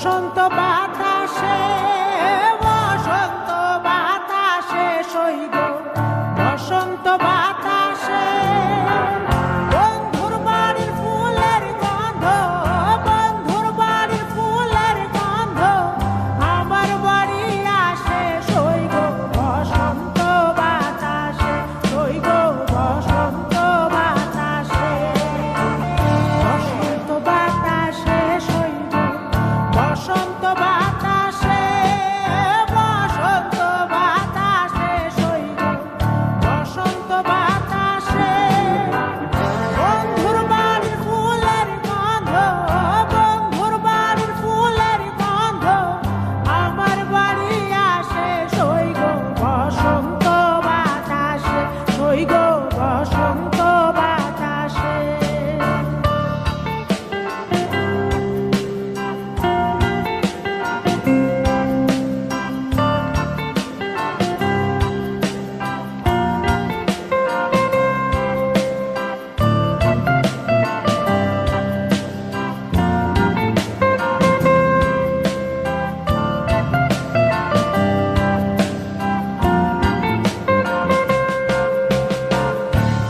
বসন্ত বাতাসে সইগ বসন্ত বাতাসে বন্ধুর বাড়ির ফুলের গন্ধ, বন্ধুর বাড়ির ফুলের গন্ধ আমার বাড়ি আসে সইগ বসন্ত বাতাসে, সইগ বসন্ত বাতাসে, বসন্ত বাতাসে সইগ বসন্ত বাতাসে, বসন্ত বাতাসে সইগ বসন্ত বাতাসে বন্ধুর বাড়ির ফুলের গন্ধ, বন্ধুর বাড়ির ফুলের গন্ধ আমার বাড়ি আসে সইগ বসন্ত বাতাসে, সইগ বসন্ত বাতাসে।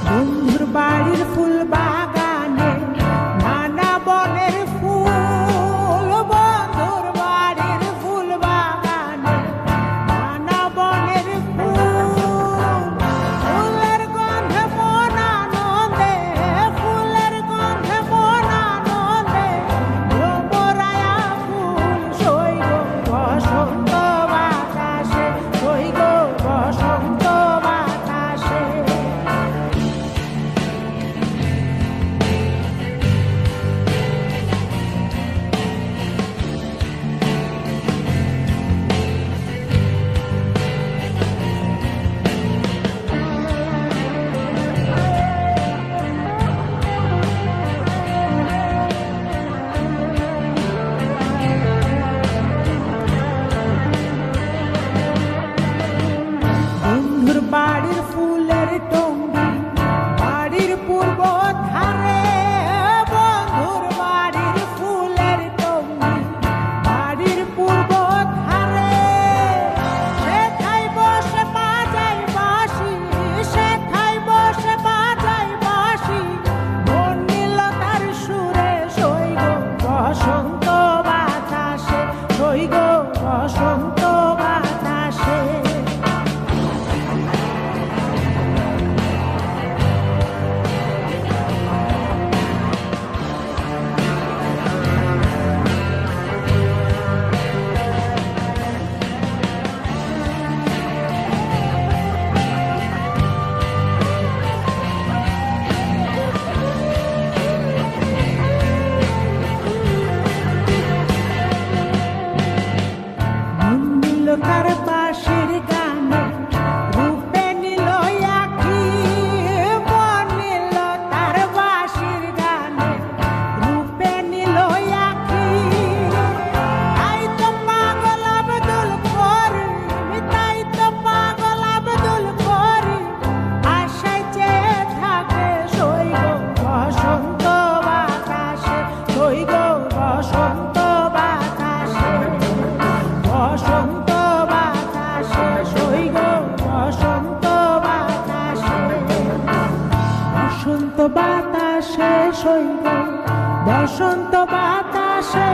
বন্ধুর বাড়ির ফুল বাগানে নানা বনের ফুল, বন্ধুর বাড়ির ফুল বাগানে নানা বনের ফুল, ফুলের গন্ধে মন আনন্দে, ফুলের গন্ধে মন আনন্দে ভ্রমরায়া ফুল সইগ বসন্ত বাতাসে, সইগ বসন্ত বাতাসে। বন্ধুর বাড়ির ফুলের টঙ্গি বাড়ির পূর্ব ধারে, বন্ধুর বাড়ির ফুলের টঙ্গি বাড়ির পূর্ব ধারে, সেথায় বসে বাজাই বাঁশি, সেথায় বসে বাজাই বাঁশি বর্ণিলতার সুরে সইগ বসন্ত বাতাসে, সইগ বসন্ত বাতাসে। তার বাঁশির গানে রূপে নিল আঁখি, মন নিল তার বাঁশির গানে রূপে নিল আঁখি, তাই তো পাগল আব্দুল করিম, তাই তো পাগল আব্দুল করিম আশায় চেয়ে থাকে সইগ বসন্ত বাতাসে, সইগ বসন্ত বাতাসে, বসন্ত বাতাসে সইগ বসন্ত বাতাসে, বসন্ত বাতাসে সইগ বসন্ত বাতাসে।